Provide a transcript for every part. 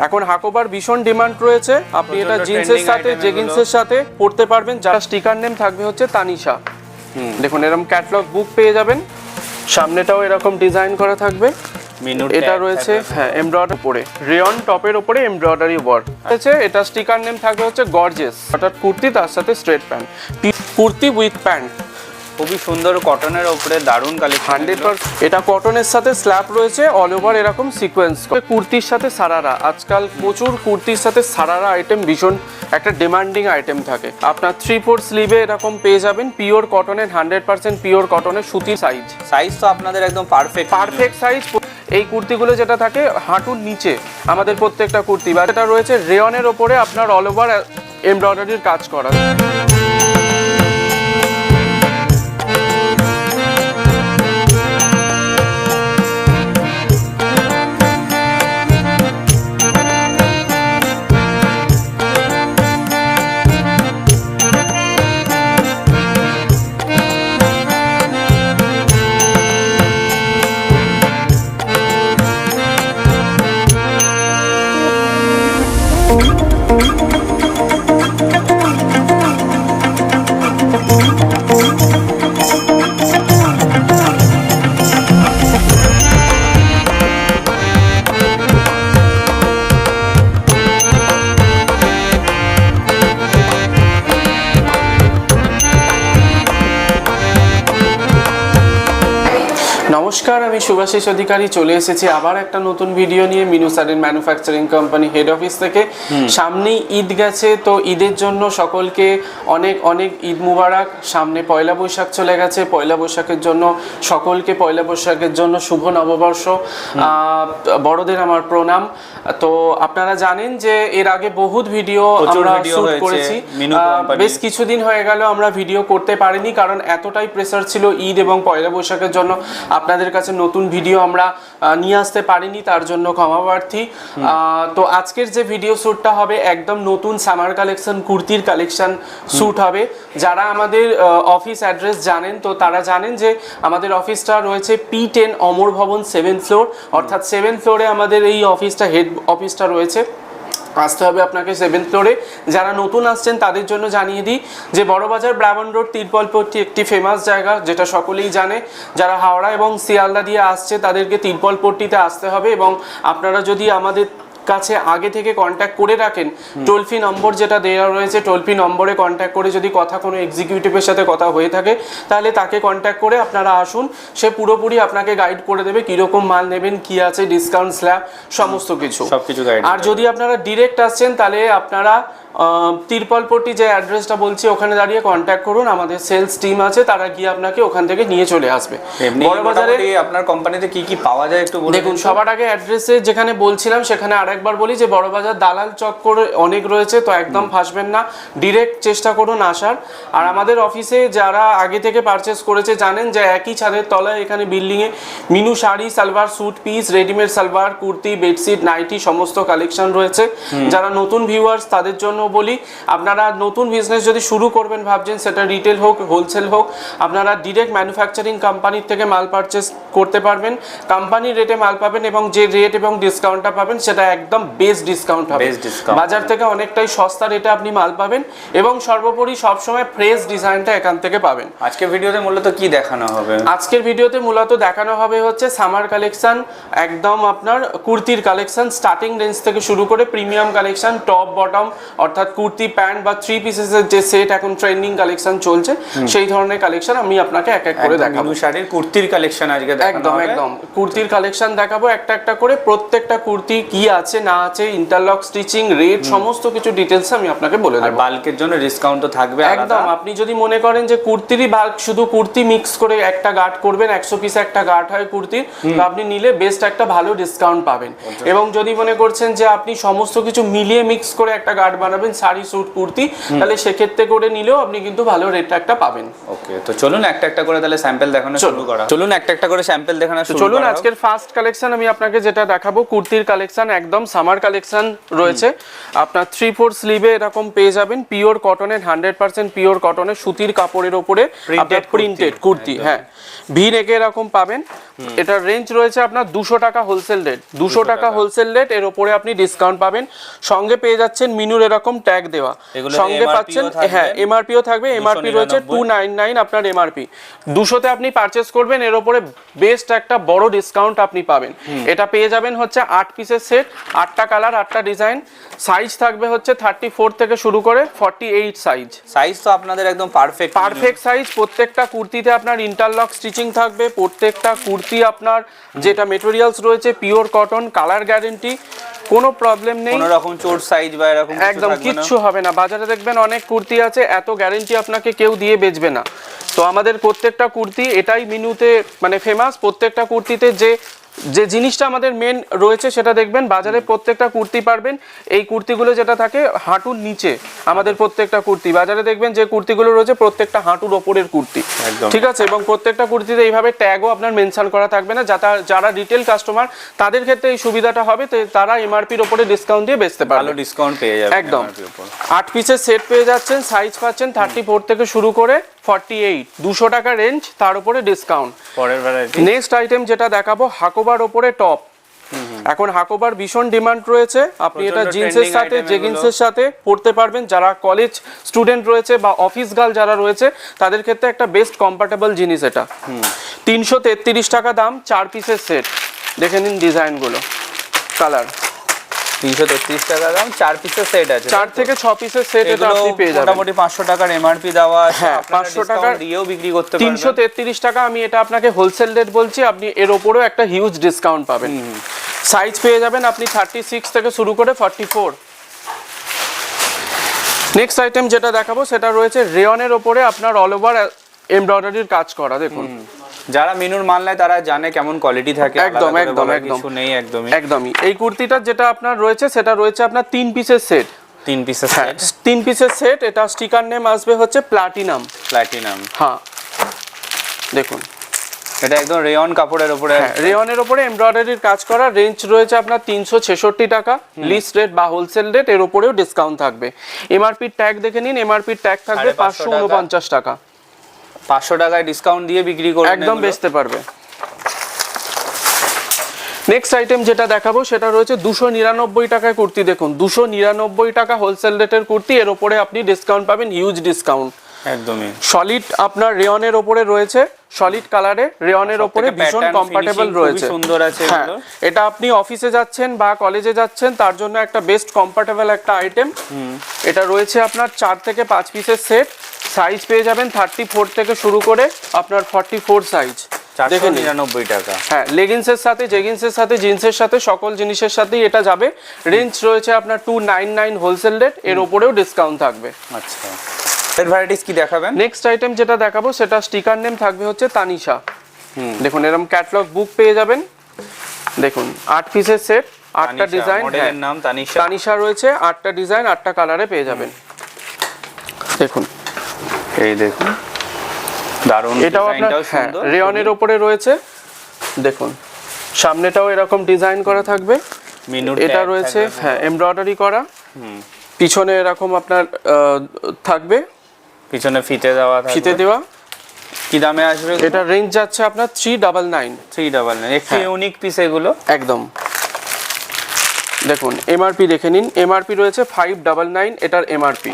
এখন হাকোবার ভীষণ ডিমান্ড রয়েছে, আপনি এটা জিন্সের সাথে জেগিন্সের সাথে পরতে পারবেন। যার স্টিকার নেম থাকবে হচ্ছে তানিশা। দেখুন এরকম ক্যাটালগ বুক পেয়ে যাবেন, সামনেটাও এরকম ডিজাইন করা থাকবে। এটা রয়েছে হ্যাঁ এমব্রয়ডারি উপরে, রেয়ন টপের উপরে এমব্রয়ডারি ওয়ার্ক আছে। এটা স্টিকার নেম থাকবে হচ্ছে গর্জিয়াস। অর্থাৎ কুর্তি তার সাথে straight pant, kurti with pant, খুবই সুন্দর কটনের উপরে দারুণ কালেকশন। 100% এটা কটনের সাথে স্ল্যাব রয়েছে, অল ওভার এরকম সিকোয়েন্স। কুর্তির সাথে সারারা, আজকাল প্রচুর কুর্তির সাথে সারারা আইটেম ভীষণ একটা ডিমান্ডিং আইটেম থাকে। আপনার 3/4 স্লিভে এরকম পেয়ে যাবেন, পিওর কটনের, 100% পিওর কটনের সুতির। সাইজ তো আপনাদের একদম পারফেক্ট সাইজ। এই কুর্তিগুলো যেটা থাকে হাঁটুর নিচে আমাদের প্রত্যেকটা কুর্তি, বা এটা রয়েছে রেয়নের ওপরে আপনার অল ওভার এমব্রয়ডারির কাজ করা। নমস্কার, আমি শুভাশিস অধিকারী চলে এসেছি আবার একটা নতুন ভিডিও নিয়ে মিনু শাড়ির ম্যানুফ্যাকচারিং কোম্পানি হেড অফিস থেকে। সামনেই ঈদ গেছে, তো ঈদের জন্য সকলকে অনেক অনেক ঈদ মুবারক। সামনে পয়লা বৈশাখ চলে গেছে, পয়লা বৈশাখের জন্য সকলকে পয়লা বৈশাখের জন্য শুভ নববর্ষ। বড়দের আমার প্রণাম। তো আপনারা জানেন যে এর আগে বহুত ভিডিও আমরা শুট করেছি, বেশ কিছুদিন হয়ে গেল আমরা ভিডিও করতে পারিনি, কারণ এতটাই প্রেসার ছিল ঈদ এবং পয়লা বৈশাখের জন্য আপনাদের কাছে নতুন ভিডিও আমরা নিয়ে আসতে পারিনি, তার জন্য ক্ষমা প্রার্থী। তো আজকের যে ভিডিও শ্যুটটা হবে একদম নতুন সামার কালেকশন, কুর্তির কালেকশন শ্যুট হবে। যারা আমাদের অফিস অ্যাড্রেস জানেন তো তারা জানেন যে আমাদের অফিসটা রয়েছে P10 অমর ভবন 7th ফ্লোর, অর্থাৎ 7th ফ্লোরে আমাদের এই অফিসটা, হেড অফিসটা রয়েছে। আসতে হবে আপনাকে 7th ফ্লোরে। যারা নতুন আসছেন তাদের জন্য জানিয়ে দিই যে বড়বাজার ব্রাহ্মণ রোড তিরপলপট্টি একটি ফেমাস জায়গা, যেটা সকলেই জানে। যারা হাওড়া এবং শিয়ালদা দিয়ে আসছে তাদেরকে তিরপলপট্টিতে আসতে হবে, এবং আপনারা যদি আমাদের কাছে আগে থেকে কন্ট্যাক্ট করে রাখেন, টোল ফ্রি নম্বর যেটা দেওয়া রয়েছে, টোল ফ্রি নম্বরে কন্ট্যাক্ট করে যদি কথা কোনো এক্সিকিউটিভের সাথে কথা হয়ে থাকে তাহলে তাকে কন্ট্যাক্ট করে আপনারা আসুন, সে পুরোপুরি আপনাকে গাইড করে দেবে কীরকম মাল নেবেন, কি আছে ডিসকাউন্ট স্ল্যাব সমস্ত কিছু। আর যদি আপনারা ডিরেক্ট আসছেন তাহলে আপনারা তিরপলপট্টি যে অ্যাড্রেসটা বলছি ওখানে দাঁড়িয়ে কন্ট্যাক্ট করুন, আমাদের সেলস টিম আছে, তারা গিয়ে আপনাকে ওখান থেকে নিয়ে চলে আসবে। বড়বাজারে আপনার কোম্পানিতে কি কি পাওয়া যায় একটু বলুন। দেখুন, সবার আগে অ্যাড্রেসে যেখানে বলছিলাম সেখানে আরেকবার বলি যে বড়বাজার দালাল চক্কর অনেক রয়েছে, তো একদম ফাঁসবেন না, ডিরেক্ট চেষ্টা করুন আসার। আর আমাদের অফিসে যারা আগে থেকে পারচেস করেছে জানেন যে একই ছাদের তলায় এখানে বিল্ডিংয়ে Minu sari, salwar, suit piece, readymade salwar, kurti, bedsheet, nightie সমস্ত কালেকশন রয়েছে। যারা নতুন ভিউয়ার্স তাদের জন্য বলি, আপনারা নতুন বিজনেস যদি শুরু করবেন ভাবছেন, সেটা রিটেল হোক হোলসেল হোক, আপনারা ডিরেক্ট ম্যানুফ্যাকচারিং কোম্পানির থেকে মাল পারচেস করতে পারবেন, কোম্পানির রেটে মাল পাবেন, এবং যে রেট এবং ডিসকাউন্টটা পাবেন সেটা একদম বেস্ট ডিসকাউন্ট হবে। বাজার থেকে অনেকটাই সস্তা রেটে আপনি মাল পাবেন, এবং সর্বোপরি সবসময় ফ্রেশ ডিজাইনটা এখান থেকে পাবেন। আজকের ভিডিওতে মূলত কি দেখানো হবে? আজকের ভিডিওতে মূলত দেখানো হবে হচ্ছে সামার কালেকশন, একদম আপনার কুর্তির কালেকশন, স্টার্টিং রেঞ্জ থেকে শুরু করে প্রিমিয়াম কালেকশন, টপ বটম, অর্থাৎ কুর্তি প্যান্ট বা 3 পিসেসের যে সেট এখন ট্রেন্ডিং কালেকশন চলছে সেই ধরনের কালেকশন আমি আপনাকে এক এক করে দেখাবো। মিনু শাড়ির কুর্তির কালেকশন আজকে একদম কুর্তির কালেকশন দেখাবো একটা একটা করে। প্রত্যেকটা কুর্তি কি আছে না আছে, ইন্টারলক স্টিচিং, রেট সমস্ত কিছু ডিটেইলস আমি আপনাকে বলে দেব। বাল্কের জন্য ডিসকাউন্ট তো থাকবে একদম। আপনি যদি মনে করেন যে কুর্তিরই বাল্ক, শুধু কুর্তি মিক্স করে একটা গার্ড করবেন, 100 পিস একটা গার্ড হয় কুর্তির, তো আপনি নিলে বেস্ট একটা ভালো ডিসকাউন্ট পাবেন। এবং যদি মনে করছেন যে আপনি সমস্ত কিছু মিলিয়ে মিক্স করে একটা গার্ড বানাবেন, শাড়ি, স্যুট, কুর্তি, তাহলে সেক্ষেত্রে করে নিলেও আপনি কিন্তু ভালো রেটটা একটা পাবেন। ওকে, তো চলুন একটা একটা করে তাহলে স্যাম্পল দেখানো শুরু করা। চলুন একটা একটা করে স্যাম্পল দেখানো শুরু করা। চলুন, আজকের ফার্স্ট কালেকশন আমি আপনাকে যেটা দেখাবো কুর্তির কালেকশন, একদম সামার কালেকশন রয়েছে। আপনার 3/4 স্লিভে এরকম পেয়ে যাবেন, পিওর কটনের, 100% পিওর কটনের সুতির কাপড়ের উপরে আপনার প্রিন্টেড কুর্তি। হ্যাঁ, ভি নেকে এরকম পাবেন, এটার রেঞ্জ রয়েছে আপনার 200 টাকা হোলসেল রেট, 200 টাকা হোলসেল রেট, এর উপরে আপনি ডিসকাউন্ট পাবেন। সঙ্গে পেয়ে যাচ্ছেন মিনুর এরকম ট্যাগ দেওয়া, সঙ্গে পাচ্ছেন হ্যাঁ এমআরপিও থাকবে, এমআরপি রয়েছে 299 আপনার এমআরপি। 200তে আপনি পারচেস করবেন, এর উপরে বেস্ট একটা বড় ডিসকাউন্ট আপনি পাবেন। এটা পেয়ে যাবেন হচ্ছে 8 পিসের সেট, 8টা কালার 8টা ডিজাইন, সাইজ থাকবে হচ্ছে 34 থেকে শুরু করে 48 সাইজ তো আপনাদের একদম পারফেক্ট সাইজ। প্রত্যেকটা কুর্তিতে আপনার ইন্টারলক স্টিচিং থাকবে, প্রত্যেকটা কুর্তি আপনার যেটা মেটেরিয়ালস রয়েছে পিওর কটন, কালার গ্যারান্টি, কোনো প্রবলেম নেই, কোনো রকম চোট সাইজ বা এরকম একদম কিচ্ছু হবে না। বাজারে দেখবেন অনেক কুর্তি আছে, এত গ্যারান্টি আপনাকে কেউ দিয়ে বেচবে না। তো আমাদের প্রত্যেকটা কুর্তি এটাই মিনুতে মানে ফেমাস, প্রত্যেকটা কুর্তিতে যে জিনিসটা আমাদের মেন রয়েছে সেটা দেখবেন বাজারে প্রত্যেকটা কুর্তি পারবেন। এই কুর্তিগুলো যেটা থাকে হাঁটুর নিচে, আমাদের প্রত্যেকটা কুর্তি বাজারে দেখবেন যে কুর্তিগুলো রয়েছে প্রত্যেকটা হাঁটুর ওপরের কুর্তি, ঠিক আছে। এবং প্রত্যেকটা কুর্তিতে এইভাবে ট্যাগও আপনার মেনশন করা থাকবে না, যারা রিটেল কাস্টমার তাদের ক্ষেত্রে এই সুবিধাটা হবে, তারা এমআরপির ওপরে ডিসকাউন্ট দিয়ে বেচতে পারবে, ভালো ডিসকাউন্ট পেয়ে যাবেন একদম। 8 পিসের সেট পেয়ে যাচ্ছেন, সাইজ পাচ্ছেন 34 থেকে শুরু করে 48, 200 টাকা রেঞ্জ, তার উপরে ডিসকাউন্ট। পরের ভ্যারাইটি নেক্সট আইটেম যেটা দেখাবো হাকোবার ওপরে টপ। এখন হাকোবার ভীষণ ডিমান্ড রয়েছে, আপনি এটা জিন্সের সাথে জেগিন্সের সাথে পরতে পারবেন। যারা কলেজ স্টুডেন্ট রয়েছে বা অফিস গার্ল যারা রয়েছে তাদের ক্ষেত্রে একটা বেস্ট কমফোর্টেবল জিনিস এটা। 333 টাকা দাম, 4 পিসের সেট, দেখে নিন ডিজাইনগুলো, কালার। 333 টাকা দাম, 4 পিসের সেট আছে, 4 থেকে 6 পিসের সেট এটা আপনি পেয়ে যাবেন। মোটামুটি 500 টাকার এমআরপি দেওয়া আছে, হ্যাঁ, আপনারা 500 টাকা দিয়েও বিক্রি করতে পারবেন। 333 টাকা আমি এটা আপনাকে হোলসেল রেট বলছি, আপনি এর উপরেও একটা হিউজ ডিসকাউন্ট পাবেন। সাইজ পেয়ে যাবেন আপনি 36 থেকে শুরু করে 44। নেক্সট আইটেম যেটা দেখাবো সেটা রয়েছে রেয়নের ওপরে আপনার অল ওভার এমব্রয়ডারির কাজ করা, দেখুন। যারা মিনুর মাল নেয় তারা জানে কেমন কোয়ালিটি থাকে, একদম কিছু নেই একদমই। এই কুর্তিটা যেটা আপনার রয়েছে সেটা রয়েছে আপনার 3 পিসের সেট, 3 পিসের সেট, 3 পিসের সেট। এটা স্টিকার নেম আসবে হচ্ছে প্লাটিনাম, হ্যাঁ দেখুন। এটা একদম রেয়ন কাপড়ের উপরে, রেয়নের উপরে এমব্রয়ডারির কাজ করা। রেঞ্জ রয়েছে আপনার 366 টাকা, লিস্ট রেট বা হোলসেল রেট, এর উপরেও ডিসকাউন্ট থাকবে। এমআরপি ট্যাগ দেখে নিন, এমআরপি ট্যাগ থাকবে 549 টাকা, 500 টাকায় ডিসকাউন্ট দিয়ে বিক্রি করবেন, একদম বেচতে পারবে। নেক্সট আইটেম যেটা দেখাবো সেটা রয়েছে 299 টাকায় কুর্তি, দেখুন 299 টাকা হোলসেল রেটের কুর্তি, এর উপরে আপনি ডিসকাউন্ট পাবেন, হিউজ ডিসকাউন্ট একদমই। সলিড আপনার রেয়নের ওপরে রয়েছে, সলিড কালারে রেয়নের ওপরে ভীষণ কমফোর্টেবল রয়েছে, সুন্দর আছে এগুলো। এটা আপনি অফিসে যাচ্ছেন বা কলেজে যাচ্ছেন তার জন্য একটা বেস্ট কমফোর্টেবল একটা আইটেম। এটা রয়েছে আপনার 4 থেকে 5 পিসের সেট, সাইজ পেয়ে যাবেন 34 থেকে শুরু করে আপনার 44 সাইজ, 499 টাকা। হ্যাঁ, লেগিংসের সাথে জেগিংসের সাথে জিন্সের সাথে সকল জিনিসের সাথেই এটা যাবে। রেঞ্জ রয়েছে আপনার 299 হোলসেল রেট, এর উপরেও ডিসকাউন্ট থাকবে। আচ্ছা, এর ভ্যারাইটিস কি দেখাবেন? নেক্সট আইটেম যেটা দেখাবো সেটা স্টিকার নেম থাকবে হচ্ছে তানিশা, দেখুন এরকম ক্যাটালগ বুক পেয়ে যাবেন, দেখুন 8 পিসের সেট, 8টা ডিজাইন, মডেলের নাম তানিশা, তানিশা রয়েছে, 8টা ডিজাইন 8টা কালারে পেয়ে যাবেন, দেখুন। এই দেখুন দারুণ, এটাও আপনার রেয়নের উপরে রয়েছে, দেখুন সামনেটাও এরকম ডিজাইন করা থাকবে, এটা রয়েছে হ্যাঁ এমব্রয়ডারি করা, পিছনে এরকম আপনার থাকবে, পিছনে ফিতে দেওয়া। কি দামে আসবে এটা? রেঞ্জ যাচ্ছে আপনার 399 একটু ইউনিক পিস এগুলো, একদম। দেখুন এমআরপি দেখে নিন, এমআরপি রয়েছে 599 এটার এমআরপি।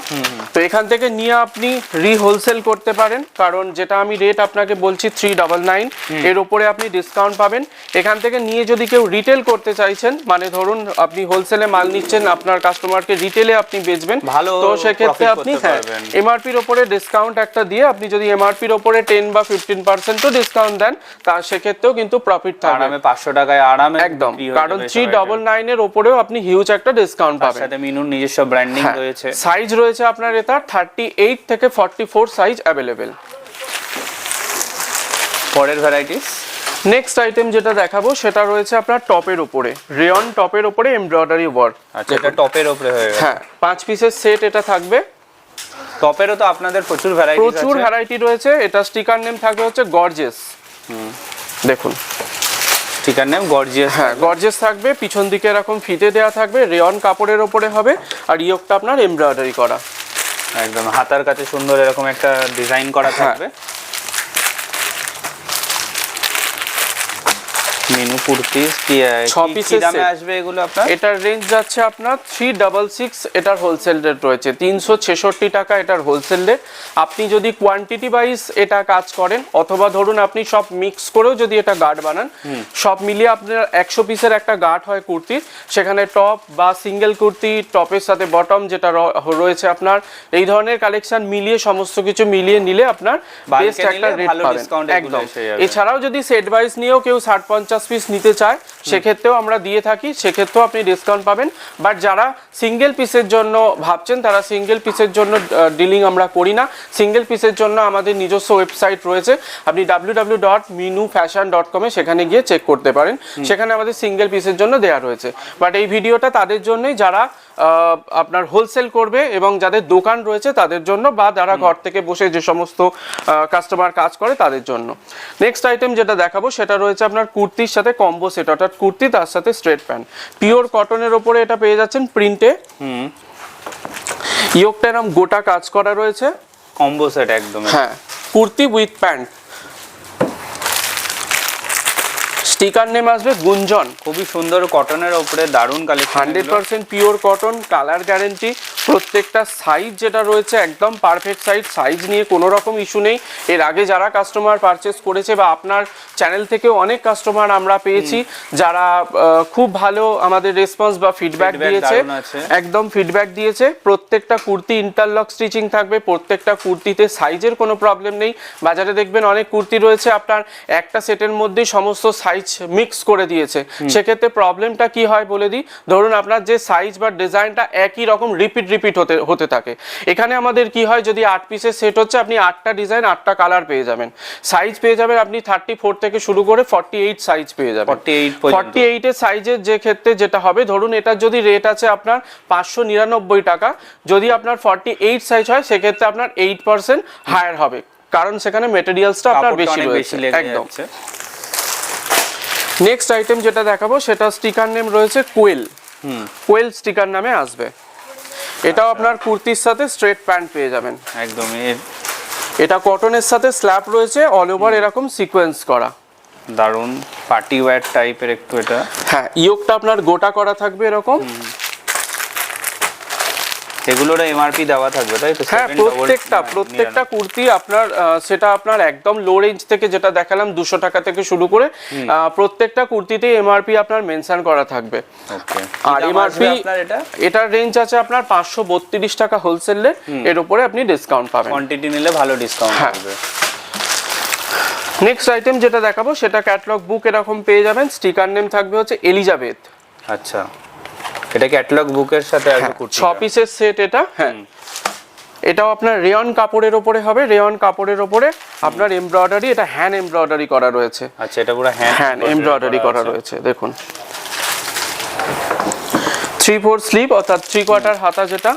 তো এখান থেকে নিয়ে আপনি রিহোলসেল করতে পারেন, কারণ যেটা আমি রেট আপনাকে বলছি 399, এর উপরে আপনি ডিসকাউন্ট পাবেন। এখান থেকে নিয়ে যদি কেউ রিটেল করতে চাইছেন, মানে ধরুন আপনি হোলসেলে মাল নিচ্ছেন, আপনার কাস্টমারকে রিটেলে আপনি বেচবেন, তো সেক্ষেত্রে আপনি এমআরপির ওপরে ডিসকাউন্ট একটা দিয়ে আপনি যদি এমআরপির ওপরে 10 বা 15% ডিসকাউন্ট দেন, তা সেক্ষেত্রেও কিন্তু প্রফিট থাকবে, 500 টাকায় আরামে একদম। কারণ 399 এর ওপরেও আপনি হিউজ একটা ডিসকাউন্ট পাবেন, সাথে মিনুর নিজস্ব ব্র্যান্ডিং রয়েছে। সাইজ রয়েছে আপনার এটা 38 থেকে 44 সাইজ अवेलेबल। পরের ভ্যারাইটিস নেক্সট আইটেম যেটা দেখাবো সেটা রয়েছে আপনার টপের উপরে, রেয়ন টপের উপরে এমব্রয়ডারি ওয়ার্ক। আচ্ছা, এটা টপের উপরে হয়ে গেছে, হ্যাঁ 5 পিসের সেট এটা থাকবে। টপেরও তো আপনাদের প্রচুর ভ্যারাইটি রয়েছে। এটা স্টিকার নেম থাকবে হচ্ছে গর্জিয়াস, দেখুন স্টিকার নেম গর্জিয়াস, হ্যাঁ গর্জিয়াস থাকবে, পিছন দিকে এরকম ফিতে দেওয়া থাকবে, রেয়ন কাপড়ের উপরে হবে, আর ইয়োকটা আপনার এমব্রয়ডারি করা, একদম হাতার কাছে সুন্দর এরকম একটা ডিজাইন করা থাকবে। মেনু কুর্তি কি ছ কি পিসের দামে set। আসবে এগুলো আপনার? এটার রেঞ্জ যাচ্ছে আপনার 366, এটার হোলসেল রেট রয়েছে 366 টাকা এটার হোলসেল রেট। আপনি যদি কোয়ান্টিটি ওয়াইজ এটা কাজ করেন অথবা ধরুন আপনি সব মিক্স করেও যদি এটা গার্ড বানান, সব মিলিয়ে আপনার 100 পিসের একটা গার্ড হয় কুর্তির, সেখানে টপ বা সিঙ্গেল কুর্তি, টপের সাথে বটম যেটা রয়েছে আপনার, এই ধরনের কালেকশন মিলিয়ে সমস্ত কিছু মিলিয়ে নিলে আপনার বেস্ট একটা রেট পাবেন একদম। এছাড়াও যদি সেট ওয়াইজ নিয়েও কেউ 60-50 পিস নিতে চায় সেক্ষেত্রেও আমরা দিয়ে থাকি, সেক্ষেত্রেও আপনি ডিসকাউন্ট পাবেন। বাট যারা সিঙ্গেল পিসের জন্য ভাবছেন তারা সিঙ্গেল পিসের জন্য ডিলিং আমরা করি না। সিঙ্গেল পিসের জন্য আমাদের নিজস্ব ওয়েবসাইট রয়েছে, আপনি www.minufashion.com সেখানে গিয়ে চেক করতে পারেন, সেখানে আমাদের সিঙ্গেল পিসের জন্য দেওয়া রয়েছে। বাট এই ভিডিওটা তাদের জন্যই যারা আপনার হোলসেল করবে এবং যাদের দোকান রয়েছে তাদের জন্য, বা যারা ঘর থেকে বসে যে সমস্ত কাস্টমার কাজ করে তাদের জন্য। নেক্সট আইটেম যেটা দেখাবো সেটা রয়েছে আপনার কুর্তির সাথে কম্বো সেট, অর্থাৎ কুর্তি তার সাথে স্ট্রেট প্যান্ট, পিওর কটনের ওপরে এটা পেয়ে যাচ্ছেন প্রিন্টে। ইয়োগটা এরকম গোটা কাজ করা রয়েছে, কম্বো সেট একদম। হ্যাঁ, kurti with pant. Sticker name আসবে গুঞ্জন। খুবই সুন্দর কটনের উপরে দারুণ collection, 100% pure cotton, colour guarantee. প্রত্যেকটা সাইজ যেটা রয়েছে একদম পারফেক্ট সাইজ, সাইজ নিয়ে কোনো রকম ইস্যু নেই। এর আগে যারা কাস্টমার পারচেস করেছে বা আপনার চ্যানেল থেকে অনেক কাস্টমার আমরা পেয়েছি যারা খুব ভালো আমাদের রেসপন্স বা ফিডব্যাক দিয়েছে, একদম ফিডব্যাক দিয়েছে। প্রত্যেকটা কুর্তি ইন্টারলক স্টিচিং থাকবে, প্রত্যেকটা কুর্তিতে সাইজের কোনো প্রবলেম নেই। বাজারে দেখবেন অনেক কুর্তি রয়েছে আপনার একটা সেটের মধ্যেই সমস্ত সাইজ মিক্স করে দিয়েছে, সেক্ষেত্রে প্রবলেমটা কি হয় বলে দিই। ধরুন আপনার যে সাইজ বা ডিজাইনটা একই রকম রিপিট হতে থাকে, এখানে আমাদের কি হয়, যদি 8 পিসের সেট হচ্ছে আপনি 8টা ডিজাইন 8টা কালার পেয়ে যাবেন, সাইজ পেয়ে যাবেন আপনি 34 থেকে শুরু করে 48 সাইজ পেয়ে যাবেন। 48 এর সাইজের যে ক্ষেত্রে যেটা হবে, ধরুন এটার যদি রেট আছে আপনার 599 টাকা, যদি আপনার 48 সাইজ হয় সেক্ষেত্রে আপনার 8% হায়ার হবে, কারণ সেখানে মেটেরিয়ালসটা আপনার বেশি রয়েছে একদম। নেক্সট আইটেম যেটা দেখাবো সেটা স্টিকার নেম রয়েছে কোয়েল, কোয়েল স্টিকার নামে আসবে। এটাও আপনার কুর্তির সাথে স্ট্রেট প্যান্ট পেয়ে যাবেন একদম। এটা কটনের সাথে স্ল্যাব রয়েছে, অল ওভার এরকম সিকোয়েন্স করা, দারুণ পার্টি ওয়্যার টাইপের একটু এটা। হ্যাঁ, ইয়োগটা আপনার গোটা করা থাকবে এরকম। এগুলোর এমআরপি দেওয়া থাকবে তাই তো? হ্যাঁ, প্রত্যেকটা কুর্তি আপনার সেটা আপনার একদম লো রেঞ্জ থেকে যেটা দেখালাম 200 টাকা থেকে শুরু করে প্রত্যেকটা কুর্তিতে এমআরপি আপনার মেনশন করা থাকবে। আর এমআরপি এটার রেঞ্জ আছে আপনার 532 টাকা হোলসেলে, এর উপরে আপনি ডিসকাউন্ট পাবেন, কোয়ান্টিটি নিলে ভালো ডিসকাউন্ট পাবে। নেক্সট আইটেম যেটা দেখাবো সেটা ক্যাটালগ বুক এরকম পেয়ে যাবেন, স্টিকার নেম থাকবে হচ্ছে এলিজাবেথ। আচ্ছা, এটা ক্যাটালগ বুকের সাথে আসবে কুর্তি, 6 পিসের সেট এটা। হ্যাঁ, এটাও আপনার রেয়ন কাপড়ের উপরে হবে, রেয়ন কাপড়ের উপরে আপনার এমব্রয়ডারি, এটা হ্যান্ড এমব্রয়ডারি করা রয়েছে। আচ্ছা, এটা পুরো হ্যান্ড এমব্রয়ডারি করা রয়েছে, দেখুন 3/4 স্লিভ অর্থাৎ 3/4 হাতা, যেটা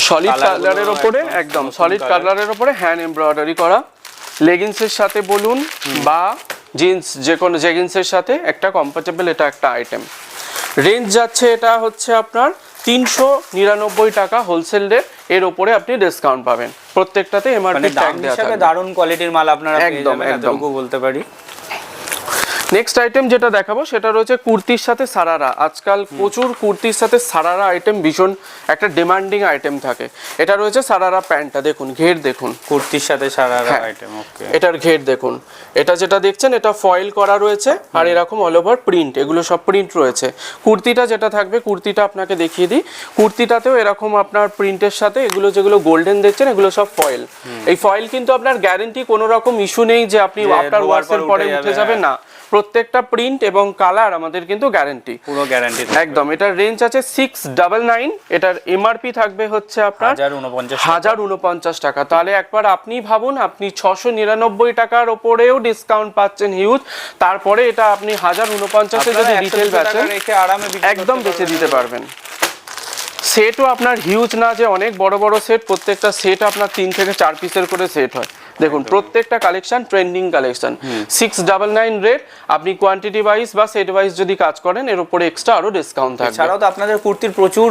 সলিড কালারের উপরে, একদম সলিড কালারের উপরে হ্যান্ড এমব্রয়ডারি করা। লেগিংসের সাথে বলুন বা জিন্স, যে কোনো জেগিংসের সাথে একটা কমফোর্টেবল এটা একটা আইটেম। রেঞ্জ যাচ্ছে এটা হচ্ছে আপনার 399 টাকা হোলসেল রেট, এর উপরে আপনি ডিসকাউন্ট পাবেন। প্রত্যেকটাতে এমআরপি ট্যাগ দেওয়া থাকবে, দারুণ কোয়ালিটির মাল আপনারা পেয়ে যাবেন, এতটুকু বলতে পারি। নেক্সট আইটেম যেটা দেখাবো সেটা রয়েছে কুর্তির সাথে সারারা। আজকাল প্রচুর কুর্তির সাথে সারারা আইটেম ভীষণ একটা ডিমান্ডিং আইটেম থাকে। এটা রয়েছে সারারা প্যান্টটা, দেখুন ঘের দেখুন, কুর্তির সাথে সারারা আইটেম। ওকে, এটার ঘের দেখুন, এটা যেটা দেখছেন এটা ফয়েল করা রয়েছে আর এরকম অল ওভার প্রিন্ট, এগুলো সব প্রিন্ট রয়েছে। কুর্তিটা যেটা থাকবে, কুর্তিটা আপনাকে দেখিয়ে দিই, কুর্তিটাতেও এরকম আপনার প্রিন্টের সাথে এগুলো যেগুলো গোল্ডেন দেখছেন এগুলো সব ফয়েল। এই ফয়েল কিন্তু আপনার গ্যারেন্টি কোনো রকম ইস্যু নেই যে আপনি আফটার ওয়াশের পরে উঠে যাবে না, প্রত্যেকটা প্রিন্ট এবং কালার আমাদের কিন্তু গ্যারান্টি, পুরো গ্যারান্টি একদম। এটার রেঞ্জ আছে 699, এটার এমআরপি থাকবে হচ্ছে আপনার 1049 টাকা। তাহলে একবার আপনি ভাবুন, আপনি 699 টাকার উপরেও ডিসকাউন্ট পাচ্ছেন হিউজ, তারপরে এটা আপনি 1049 এ যদি রিটেল বেচেন একদম বেচে দিতে পারবেন। সেটও আপনার হিউজ না যে অনেক বড় বড় সেট, প্রত্যেকটা সেট আপনার 3 থেকে 4 পিসের করে সেট হয়, দেখুন প্রত্যেকটা কালেকশন ট্রেন্ডিং কালেকশন, 699 রেট। আপনি কোয়ান্টিটি ওয়াইজ বা সেট ওয়াইজ যদি কাজ করেন এর উপরে এক্সট্রা আরো ডিসকাউন্ট থাকবে। এছাড়াও তো আপনাদের কুর্তির প্রচুর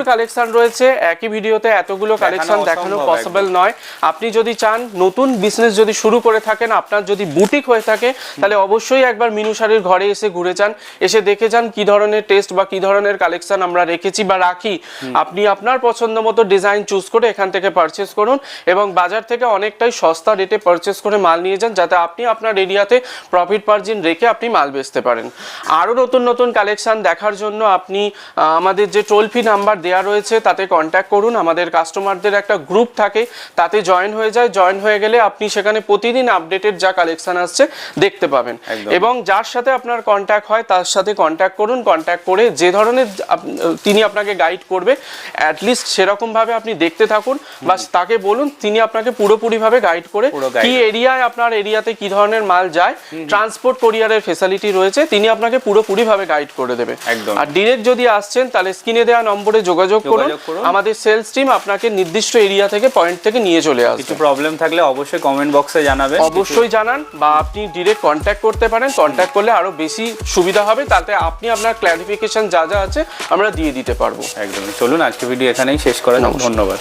কালেকশন রয়েছে, একই ভিডিওতে এতগুলো কালেকশন দেখানো পসিবল নয়। আপনি যদি চান নতুন বিজনেস যদি শুরু করে থাকেন, আপনার যদি বুটিক হয়ে থাকে, তাহলে অবশ্যই একবার মিনু শাড়ির ঘরে এসে ঘুরে যান, এসে দেখে যান কি ধরনের টেস্ট বা কি ধরনের কালেকশন আমরা রেখেছি বা রাখি। আপনি আপনার পছন্দ মতো ডিজাইন চুজ করে এখান থেকে পারচেস করুন এবং বাজার থেকে অনেকটাই সস্তা রেটে পারচেস করে মাল নিয়ে যান, যাতে আপনি আপনার এরিয়াতে প্রফিট মার্জিন রেখে আপনি মাল বেচতে পারেন। আরও নতুন নতুন কালেকশন দেখার জন্য আপনি আমাদের যে টোল ফ্রি নাম্বার দেওয়া রয়েছে তাতে কন্ট্যাক্ট করুন। আমাদের কাস্টমারদের একটা গ্রুপ থাকে, তাতে জয়েন হয়ে গেলে আপনি সেখানে প্রতিদিন আপডেটেড যা কালেকশন আসছে দেখতে পাবেন। এবং যার সাথে আপনার কন্ট্যাক্ট হয় তার সাথে কন্ট্যাক্ট করুন, কন্ট্যাক্ট করে যে ধরনের তিনি আপনাকে গাইড করবে অ্যাটলিস্ট সেরকম ভাবে আপনি দেখতে থাকুন, বা তাকে বলুন তিনি আপনাকে পুরোপুরিভাবে গাইড করে কি এরিয়ায় আপনার এরিয়াতে কি ধরনের মাল যায়, ট্রান্সপোর্ট কোরিয়ারের ফ্যাসিলিটি রয়েছে, তিনি আপনাকে পুরোপুরিভাবে গাইড করে দেবে। আর ডিরেক্ট যদি আসছেন তাহলে স্ক্রিনে দেওয়া নম্বরে যোগাযোগ করুন, আমাদের সেলস টিম আপনাকে নির্দিষ্ট এরিয়া থেকে পয়েন্ট থেকে নিয়ে চলে আসবে। কিছু প্রবলেম থাকলে অবশ্যই কমেন্ট বক্সে জানাবেন, অবশ্যই জানান, বা আপনি ডিরেক্ট কন্ট্যাক্ট করতে পারেন। কন্ট্যাক্ট করলে আরো বেশি সুবিধা হবে, তাতে আপনি আপনার ক্লারিফিকেশন যা যা আছে আমরা দিয়ে দিতে পারবো। একদম। চলুন আজকে ভিডিও এখানেই শেষ করা যাক। ধন্যবাদ।